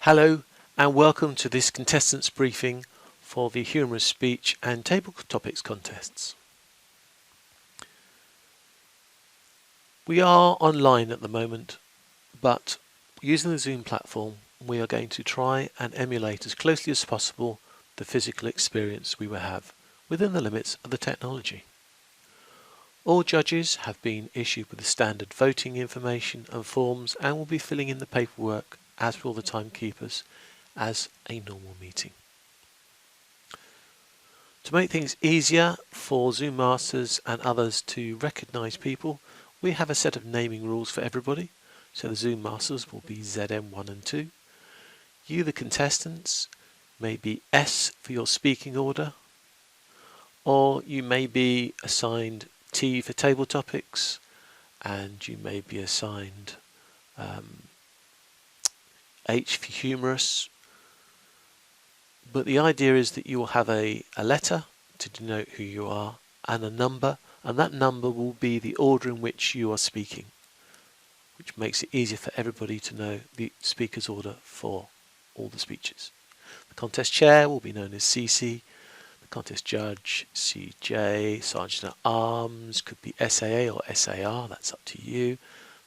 Hello and welcome to this contestants briefing for the humorous speech and table topics contests. We are online at the moment, but using the Zoom platform we are going to try and emulate as closely as possible the physical experience we will have within the limits of the technology. All judges have been issued with the standard voting information and forms and will be filling in the paperwork, as will the timekeepers, as a normal meeting. To make things easier for Zoom masters and others to recognise people, we have a set of naming rules for everybody. So the Zoom masters will be ZM1 and 2. You, the contestants, may be S for your speaking order, or you may be assigned T for table topics, and you may be assigned H for humorous. But the idea is that you will have a letter to denote who you are and a number, and that number will be the order in which you are speaking, which makes it easier for everybody to know the speaker's order for all the speeches. The contest chair will be known as CC, the contest judge, CJ, sergeant at arms, could be SAA or SAR, that's up to you,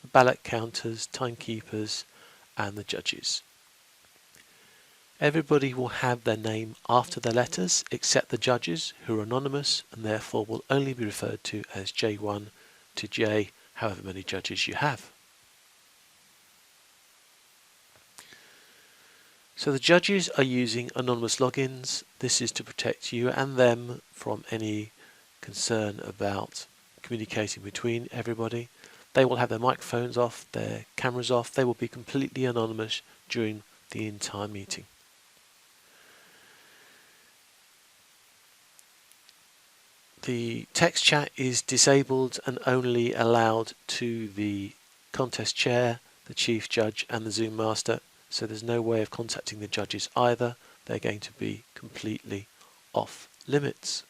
the ballot counters, timekeepers, and the judges. Everybody will have their name after their letters except the judges, who are anonymous and therefore will only be referred to as J1 to J, however many judges you have. So the judges are using anonymous logins. This is to protect you and them from any concern about communicating between everybody. They will have their microphones off, their cameras off. They will be completely anonymous during the entire meeting. The text chat is disabled and only allowed to the contest chair, the chief judge and the Zoom master, so there's no way of contacting the judges either. They're going to be completely off limits.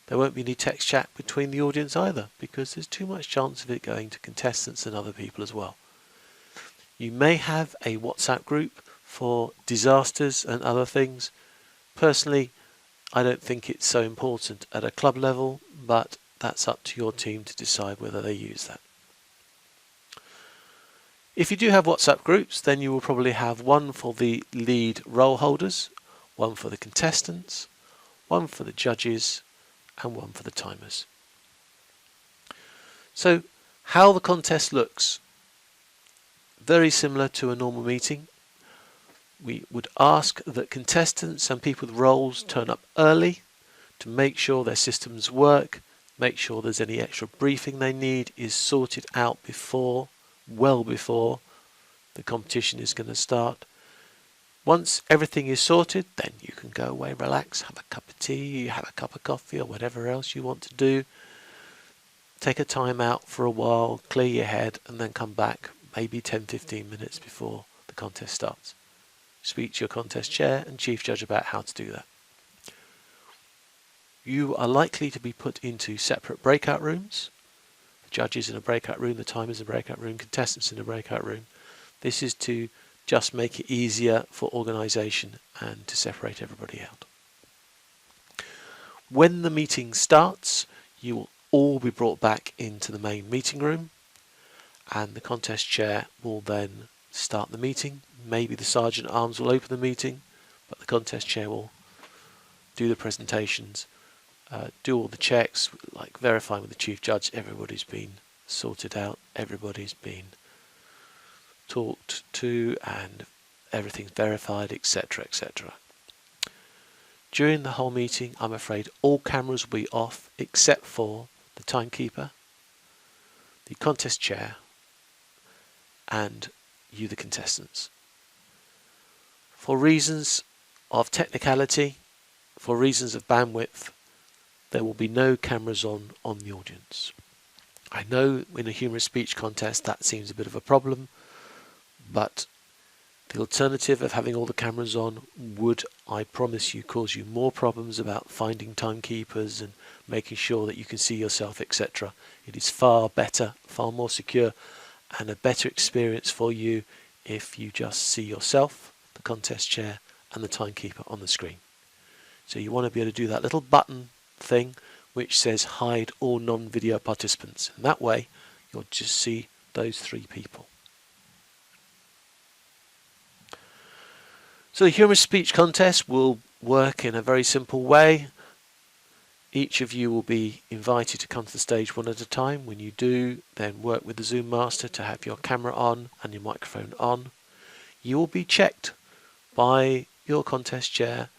There won't be any text chat between the audience either, because there's too much chance of it going to contestants and other people as well. You may have a WhatsApp group for disasters and other things. Personally, I don't think it's so important at a club level, but that's up to your team to decide whether they use that. If you do have WhatsApp groups, then you will probably have one for the lead role holders, one for the contestants, one for the judges, and one for the timers. So, how the contest looks. Very similar to a normal meeting. We would ask that contestants and people with roles turn up early to make sure their systems work, make sure there's any extra briefing they need is sorted out well before the competition is going to start. Once everything is sorted, then you can go away, relax, have a cup of tea, have a cup of coffee or whatever else you want to do. Take a time out for a while, clear your head and then come back maybe 10-15 minutes before the contest starts. Speak to your contest chair and chief judge about how to do that. You are likely to be put into separate breakout rooms. The judges in a breakout room, the timers in a breakout room, contestants in a breakout room. This is to just make it easier for organisation and to separate everybody out. When the meeting starts, you will all be brought back into the main meeting room, and the contest chair will then start the meeting. Maybe the sergeant at arms will open the meeting, but the contest chair will do the presentations, do all the checks, like verifying with the chief judge everybody's been sorted out, everybody's been talked to and everything's verified, etc, etc. During the whole meeting, I'm afraid all cameras will be off except for the timekeeper, the contest chair, and you, the contestants. For reasons of technicality, for reasons of bandwidth, there will be no cameras on the audience. I know in a humorous speech contest that seems a bit of a problem, but the alternative of having all the cameras on would, I promise you, cause you more problems about finding timekeepers and making sure that you can see yourself, etc. It is far better, far more secure, and a better experience for you if you just see yourself contest chair and the timekeeper on the screen. So you want to be able to do that little button thing which says hide all non-video participants. And that way you'll just see those three people. So the humorous speech contest will work in a very simple way. Each of you will be invited to come to the stage one at a time. When you do, then work with the Zoom master to have your camera on and your microphone on. You will be checked by your contest chair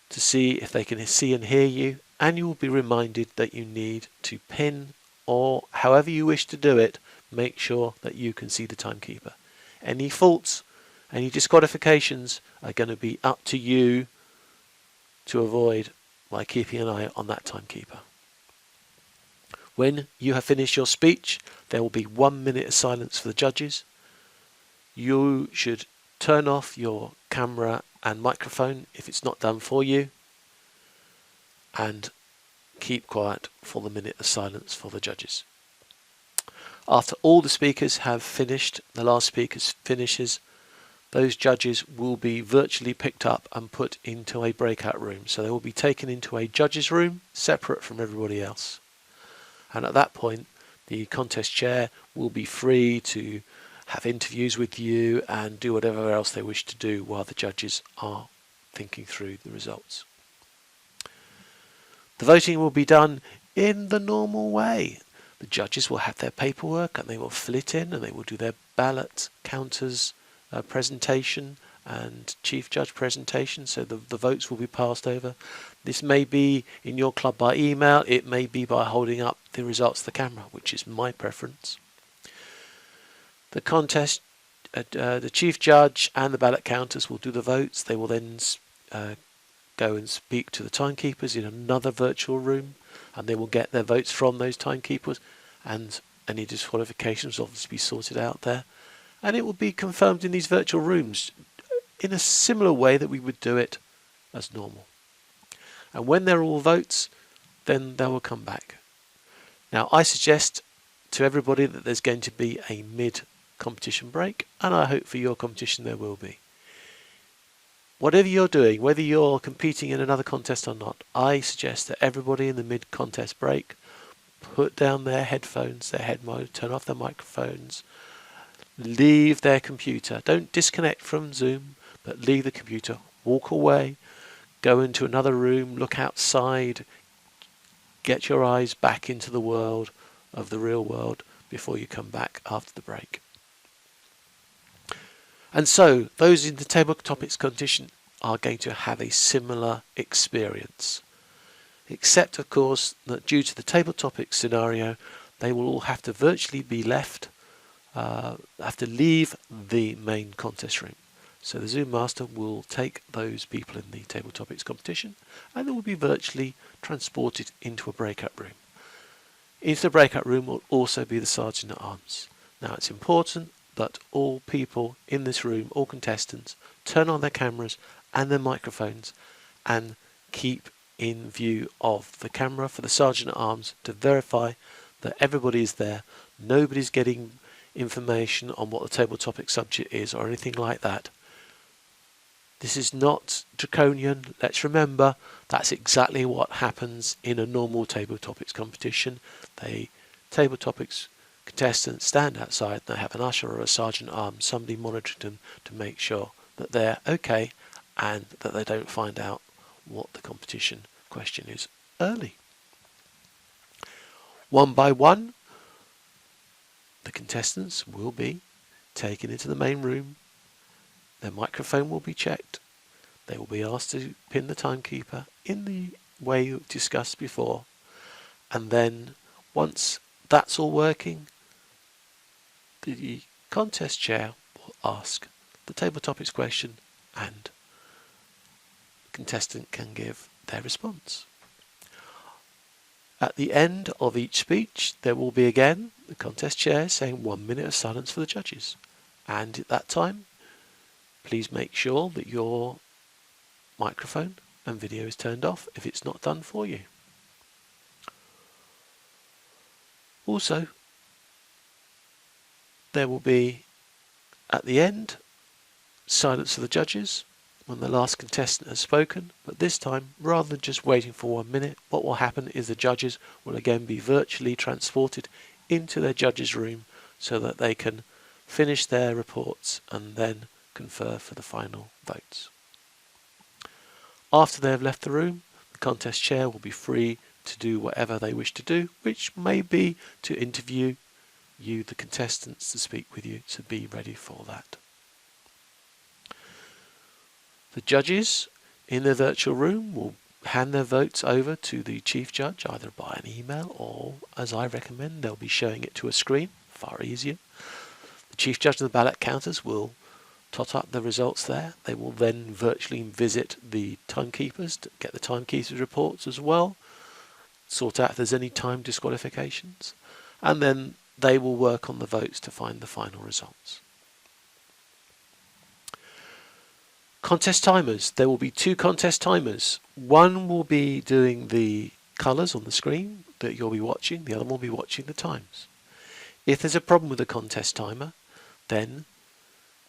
to see if they can see and hear you, and you will be reminded that you need to pin, or however you wish to do it, make sure that you can see the timekeeper. Any faults, any disqualifications are going to be up to you to avoid by keeping an eye on that timekeeper. When you have finished your speech, there will be 1 minute of silence for the judges. You should turn off your camera and microphone if it's not done for you, and keep quiet for the minute of silence for the judges. After all the speakers have finished, the last speaker finishes, those judges will be virtually picked up and put into a breakout room. So they will be taken into a judges room separate from everybody else. And at that point, the contest chair will be free to have interviews with you and do whatever else they wish to do while the judges are thinking through the results. The voting will be done in the normal way. The judges will have their paperwork and they will fill it in, and they will do their ballot counters presentation and chief judge presentation, so the votes will be passed over. This may be in your club by email, it may be by holding up the results to the camera, which is my preference. The contest, the chief judge and the ballot counters will do the votes. They will then go and speak to the timekeepers in another virtual room, and they will get their votes from those timekeepers, and any disqualifications will obviously be sorted out there. And it will be confirmed in these virtual rooms in a similar way that we would do it as normal. And when they're all votes, then they will come back. Now, I suggest to everybody that there's going to be a mid-competition break, and I hope for your competition there will be. Whatever you're doing, whether you're competing in another contest or not, I suggest that everybody in the mid-contest break put down their headphones, their head mode, turn off their microphones, leave their computer. Don't disconnect from Zoom, but leave the computer, walk away, go into another room, look outside, get your eyes back into the world of the real world before you come back after the break. And so those in the table topics competition are going to have a similar experience, except of course that due to the table topics scenario, they will all have to virtually be left, have to leave the main contest room. So the Zoom master will take those people in the table topics competition, and they will be virtually transported into a breakout room. Into the breakout room will also be the Sergeant at Arms. Now it's important that all people in this room, all contestants, turn on their cameras and their microphones and keep in view of the camera for the Sergeant at Arms to verify that everybody is there. Nobody's getting information on what the table topic subject is or anything like that. This is not draconian. Let's remember that's exactly what happens in a normal table topics competition. The table topics contestants stand outside and they have an usher or a sergeant at arms, somebody monitoring them to make sure that they're okay and that they don't find out what the competition question is early. One by one, the contestants will be taken into the main room. Their microphone will be checked. They will be asked to pin the timekeeper in the way you discussed before. And then once that's all working, the contest chair will ask the table topics question and the contestant can give their response. At the end of each speech, there will be again the contest chair saying 1 minute of silence for the judges. And at that time, please make sure that your microphone and video is turned off if it's not done for you. Also, there will be, at the end, silence of the judges when the last contestant has spoken, but this time, rather than just waiting for 1 minute, what will happen is the judges will again be virtually transported into their judges' room so that they can finish their reports and then confer for the final votes. After they have left the room, the contest chair will be free to do whatever they wish to do, which may be to interview you, the contestants, to speak with you, so be ready for that. The judges in the virtual room will hand their votes over to the chief judge, either by an email or, as I recommend, they'll be showing it to a screen, far easier. The chief judge and the ballot counters will tot up the results there. They will then virtually visit the timekeepers to get the timekeepers' reports as well, sort out if there's any time disqualifications, and then they will work on the votes to find the final results. Contest timers. There will be 2 contest timers. One will be doing the colours on the screen that you'll be watching. The other one will be watching the times. If there's a problem with the contest timer, then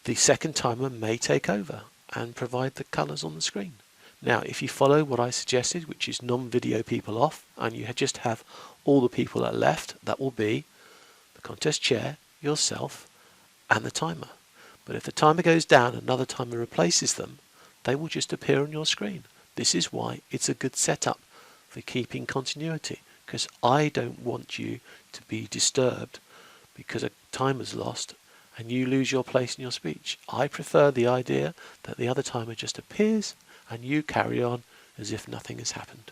the second timer may take over and provide the colours on the screen. Now, if you follow what I suggested, which is non-video people off, and you just have all the people that are left, that will be the contest chair, yourself, and the timer. But if the timer goes down and another timer replaces them, they will just appear on your screen. This is why it's a good setup for keeping continuity, because I don't want you to be disturbed because a timer's lost and you lose your place in your speech. I prefer the idea that the other timer just appears and you carry on as if nothing has happened.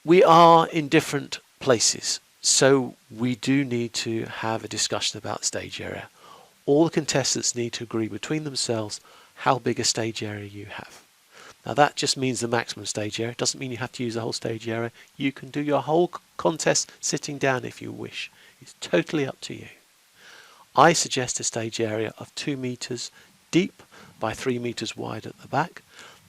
We are in different places, so we do need to have a discussion about stage area. All the contestants need to agree between themselves how big a stage area you have. Now that just means the maximum stage area. It doesn't mean you have to use the whole stage area. You can do your whole contest sitting down if you wish. It's totally up to you. I suggest a stage area of 2 meters deep by 3 meters wide at the back.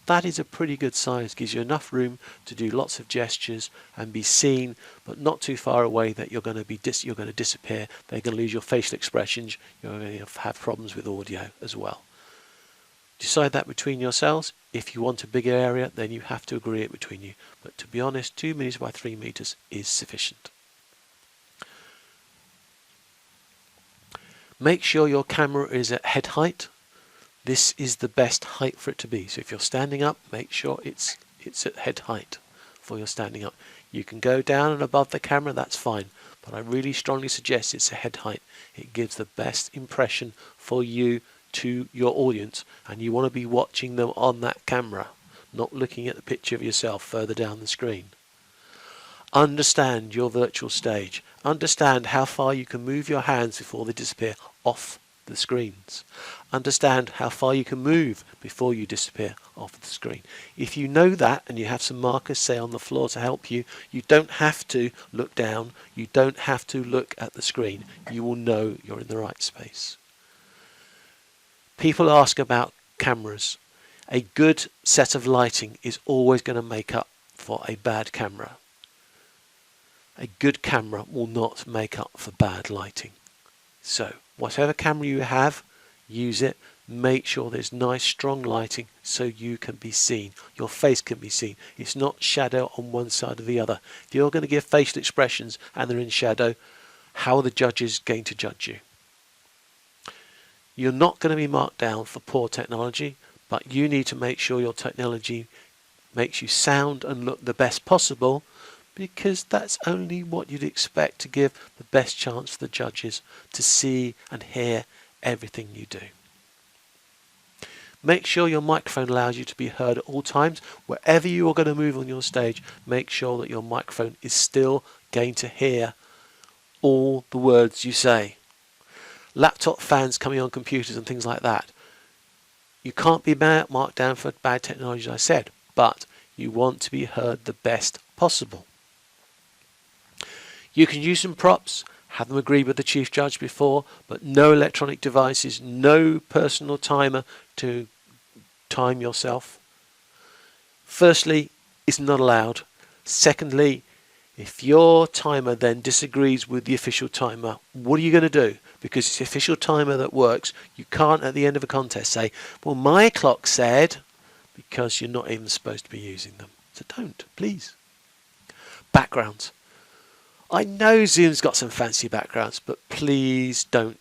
That is a pretty good size, gives you enough room to do lots of gestures and be seen, but not too far away that you're going to disappear. They're going to lose your facial expressions. You're going to have problems with audio as well. Decide that between yourselves. If you want a bigger area, then you have to agree it between you. But to be honest, 2 meters by 3 meters is sufficient. Make sure your camera is at head height. This is the best height for it to be. So if you're standing up, make sure it's at head height for your standing up. You can go down and above the camera, that's fine. But I really strongly suggest it's a head height. It gives the best impression for you to your audience, and you want to be watching them on that camera, not looking at the picture of yourself further down the screen. Understand your virtual stage. Understand how far you can move your hands before they disappear off the screens. Understand how far you can move before you disappear off the screen. If you know that and you have some markers, say, on the floor to help you, you don't have to look down, you don't have to look at the screen. You will know you're in the right space. People ask about cameras. A good set of lighting is always going to make up for a bad camera. A good camera will not make up for bad lighting. So, whatever camera you have, use it. Make sure there's nice strong lighting so you can be seen. Your face can be seen. It's not shadow on one side or the other. If you're going to give facial expressions and they're in shadow, how are the judges going to judge you? You're not going to be marked down for poor technology, but you need to make sure your technology makes you sound and look the best possible, because that's only what you'd expect to give the best chance for the judges to see and hear everything you do. Make sure your microphone allows you to be heard at all times. Wherever you are going to move on your stage, make sure that your microphone is still going to hear all the words you say. Laptop fans coming on computers and things like that. You can't be marked down for bad technology, as I said, but you want to be heard the best possible. You can use some props, have them agreed with the chief judge before, but no electronic devices, no personal timer to time yourself. Firstly, it's not allowed. Secondly, If your timer then disagrees with the official timer, what are you going to do? Because it's the official timer that works. You can't at the end of a contest say, well, my clock said, because you're not even supposed to be using them. So don't, please. Backgrounds. I know Zoom's got some fancy backgrounds, but please don't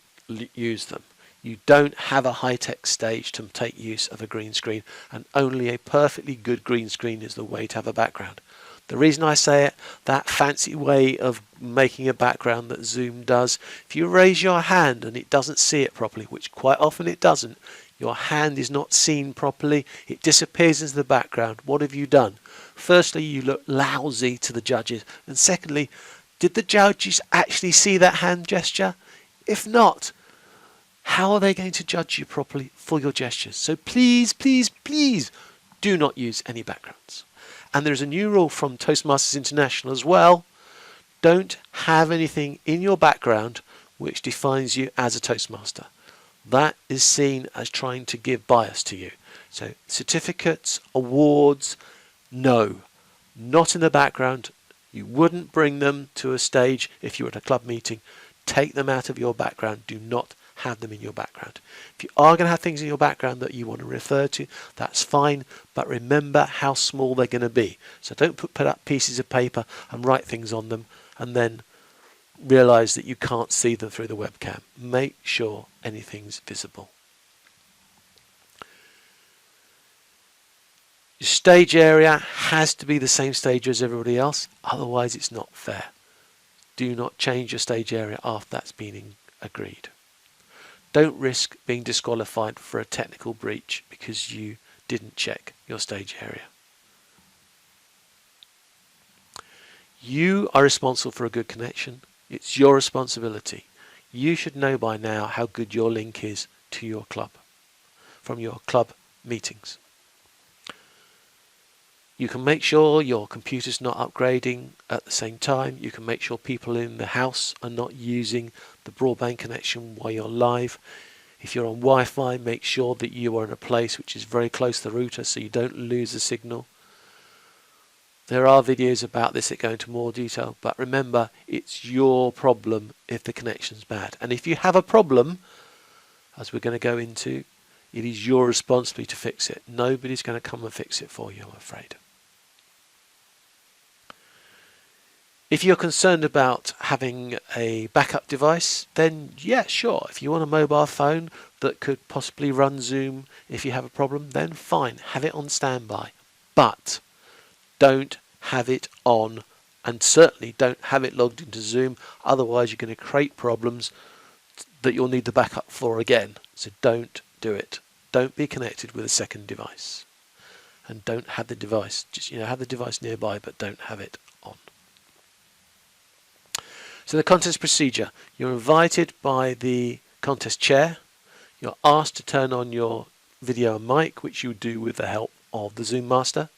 use them. You don't have a high-tech stage to take use of a green screen, and only a perfectly good green screen is the way to have a background. The reason I say it, that fancy way of making a background that Zoom does, if you raise your hand and it doesn't see it properly, which quite often it doesn't, your hand is not seen properly, it disappears into the background. What have you done? Firstly, you look lousy to the judges, and secondly, did the judges actually see that hand gesture? If not, how are they going to judge you properly for your gestures? So please, please, please do not use any backgrounds. And there's a new rule from Toastmasters International as well. Don't have anything in your background which defines you as a Toastmaster. That is seen as trying to give bias to you. So certificates, awards, no, not in the background. You wouldn't bring them to a stage if you were at a club meeting. Take them out of your background. Do not have them in your background. If you are going to have things in your background that you want to refer to, that's fine, but remember how small they're going to be. So don't put up pieces of paper and write things on them and then realize that you can't see them through the webcam. Make sure anything's visible. Your stage area has to be the same stage as everybody else, otherwise it's not fair. Do not change your stage area after that's been agreed. Don't risk being disqualified for a technical breach because you didn't check your stage area. You are responsible for a good connection. It's your responsibility. You should know by now how good your link is to your club from your club meetings. You can make sure your computer's not upgrading at the same time. You can make sure people in the house are not using the broadband connection while you're live. If you're on Wi-Fi, make sure that you are in a place which is very close to the router so you don't lose the signal. There are videos about this that go into more detail, but remember, it's your problem if the connection's bad. And if you have a problem, as we're going to go into, it is your responsibility to fix it. Nobody's going to come and fix it for you, I'm afraid. If you're concerned about having a backup device, then yeah, sure. If you want a mobile phone that could possibly run Zoom if you have a problem, then fine, have it on standby. But don't have it on, and certainly don't have it logged into Zoom, otherwise you're going to create problems that you'll need the backup for again. So don't do it. Don't be connected with a second device. And don't have the device, just have the device nearby, but don't have it on. So the contest procedure, you're invited by the contest chair, you're asked to turn on your video and mic, which you do with the help of the Zoom master.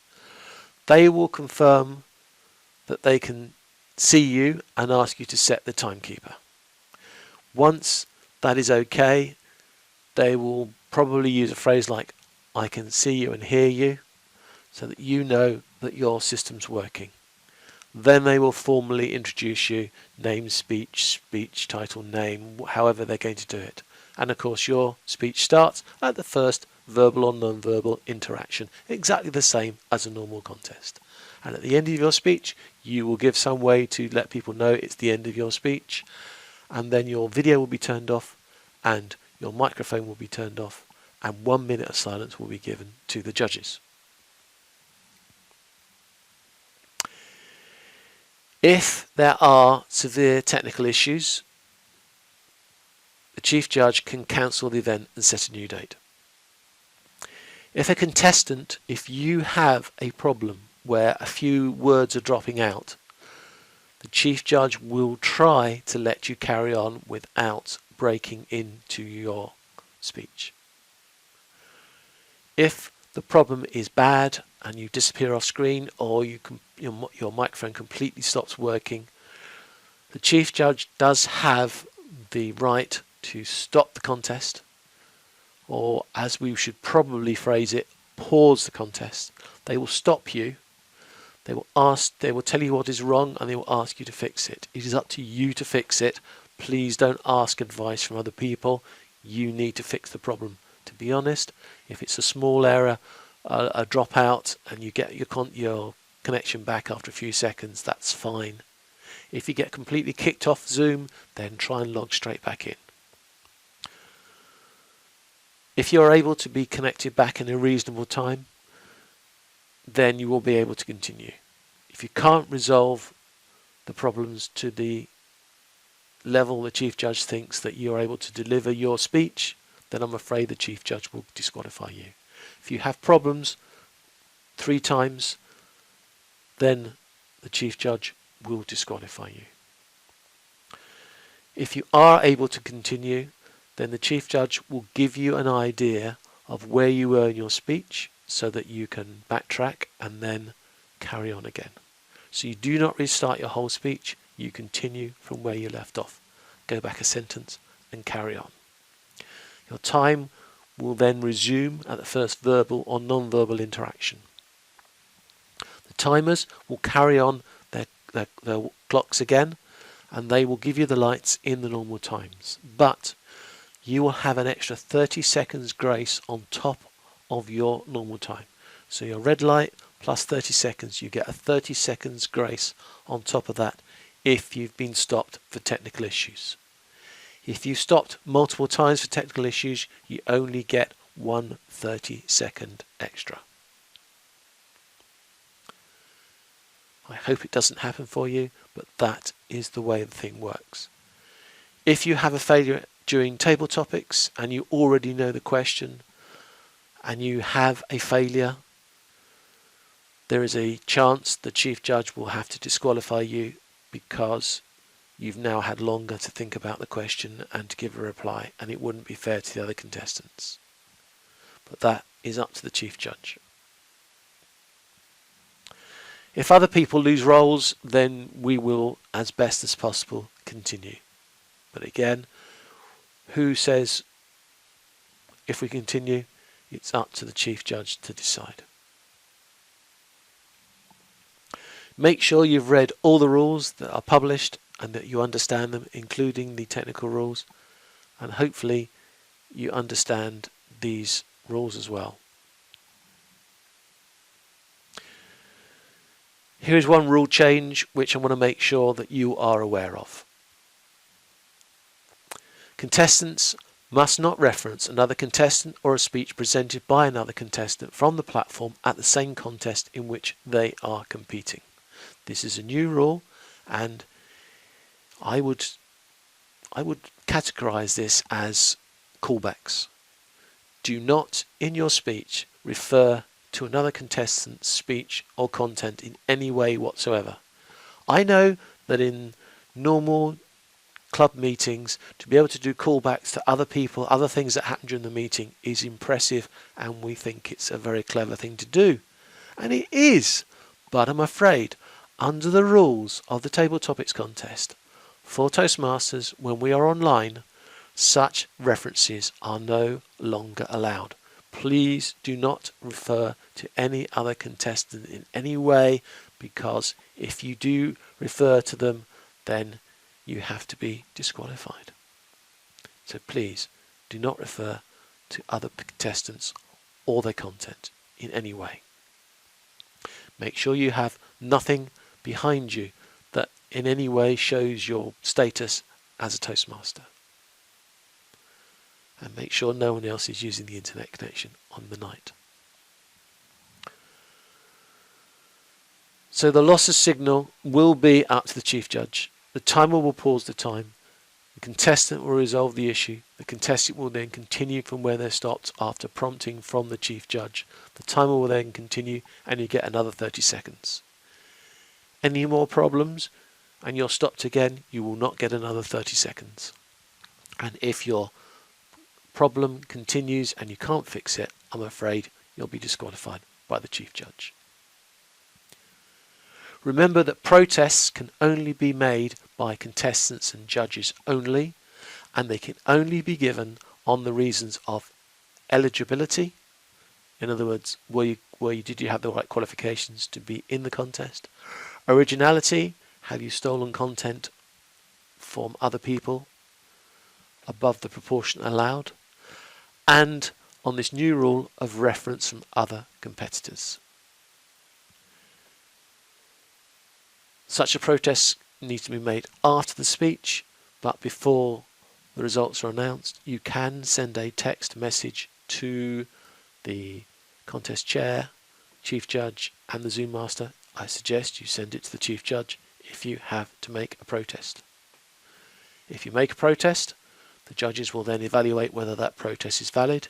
They will confirm that they can see you and ask you to set the timekeeper. Once that is okay, they will probably use a phrase like, I can see you and hear you, so that you know that your system's working. Then they will formally introduce you, name, speech, title, name, however they're going to do it. And of course your speech starts at the first verbal or non-verbal interaction, exactly the same as a normal contest. And at the end of your speech, you will give some way to let people know it's the end of your speech, and then your video will be turned off and your microphone will be turned off, and 1 minute of silence will be given to the judges. If there are severe technical issues, the chief judge can cancel the event and set a new date. If a contestant, if you have a problem where a few words are dropping out, the chief judge will try to let you carry on without breaking into your speech. If the problem is bad and you disappear off screen, or your microphone completely stops working, the chief judge does have the right to stop the contest, or as we should probably phrase it, pause the contest. They will stop you, They will tell you what is wrong, and they will ask you to fix it. It is up to you to fix it. Please don't ask advice from other people. You need to fix the problem. To be honest, if it's a small error, a dropout, and you get your connection back after a few seconds, that's fine. If you get completely kicked off Zoom, then try and log straight back in. If you're able to be connected back in a reasonable time, then you will be able to continue. If you can't resolve the problems to the level the Chief Judge thinks that you're able to deliver your speech, then I'm afraid the Chief Judge will disqualify you. If you have problems 3 times, then the Chief Judge will disqualify you. If you are able to continue, then the Chief Judge will give you an idea of where you were in your speech so that you can backtrack and then carry on again. So you do not restart your whole speech, you continue from where you left off. Go back a sentence and carry on. Your time will then resume at the first verbal or non-verbal interaction. The timers will carry on their clocks again, and they will give you the lights in the normal times. But you will have an extra 30 seconds grace on top of your normal time. So your red light plus 30 seconds, you get a 30 seconds grace on top of that if you've been stopped for technical issues. If you've stopped multiple times for technical issues, you only get 1 30-second extra. I hope it doesn't happen for you, but that is the way the thing works. If you have a failure during table topics and you already know the question and you have a failure, there is a chance the Chief Judge will have to disqualify you because you've now had longer to think about the question and to give a reply, and it wouldn't be fair to the other contestants. But that is up to the Chief Judge. If other people lose roles, then we will, as best as possible, continue. But again, who says if we continue? It's up to the Chief Judge to decide. Make sure you've read all the rules that are published and that you understand them, including the technical rules, and hopefully you understand these rules as well. Here is one rule change which I want to make sure that you are aware of. Contestants must not reference another contestant or a speech presented by another contestant from the platform at the same contest in which they are competing. This is a new rule, and I would categorize this as callbacks. Do not, in your speech, refer to another contestant's speech or content in any way whatsoever. I know that in normal club meetings, to be able to do callbacks to other people, other things that happen during the meeting is impressive, and we think it's a very clever thing to do. And it is, but I'm afraid, under the rules of the Table Topics contest, for Toastmasters, when we are online, such references are no longer allowed. Please do not refer to any other contestant in any way, because if you do refer to them, then you have to be disqualified. So please do not refer to other contestants or their content in any way. Make sure you have nothing behind you that in any way shows your status as a Toastmaster. And make sure no one else is using the internet connection on the night. So the loss of signal will be up to the Chief Judge. The timer will pause the time. The contestant will resolve the issue. The contestant will then continue from where they stopped after prompting from the Chief Judge. The timer will then continue, and you get another 30 seconds. Any more problems and you're stopped again, you will not get another 30 seconds. And if your problem continues and you can't fix it, I'm afraid you'll be disqualified by the Chief Judge. Remember that protests can only be made by contestants and judges only, and they can only be given on the reasons of eligibility. In other words, were did you have the right qualifications to be in the contest? Originality, have you stolen content from other people above the proportion allowed? And on this new rule of reference from other competitors. Such a protest needs to be made after the speech, but before the results are announced. You can send a text message to the contest chair, chief judge and the Zoom master. I suggest you send it to the chief judge if you have to make a protest. If you make a protest, the judges will then evaluate whether that protest is valid.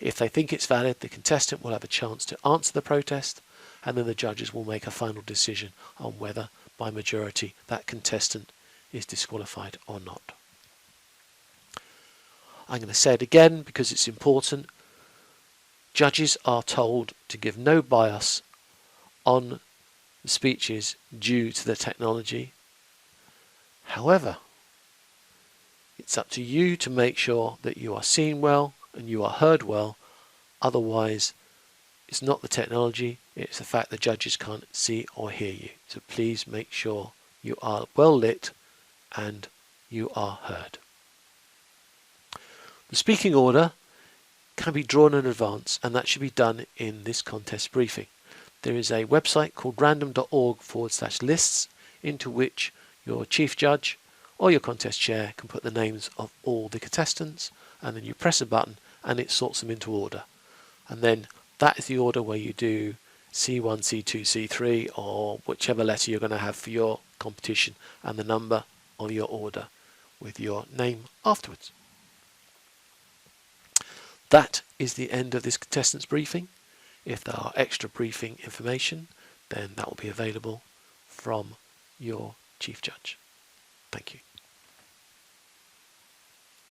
If they think it's valid, the contestant will have a chance to answer the protest, and then the judges will make a final decision on whether, by majority, that contestant is disqualified or not. I'm going to say it again because it's important. Judges are told to give no bias on the speeches due to the technology. However, it's up to you to make sure that you are seen well and you are heard well. Otherwise, it's not the technology, it's the fact that judges can't see or hear you. So please make sure you are well lit and you are heard. The speaking order can be drawn in advance, and that should be done in this contest briefing. There is a website called random.org/lists into which your chief judge or your contest chair can put the names of all the contestants, and then you press a button and it sorts them into order. And then that is the order where you do C1, C2, C3, or whichever letter you're going to have for your competition, and the number of your order with your name afterwards. That is the end of this contestants briefing. If there are extra briefing information, then that will be available from your chief judge. Thank you.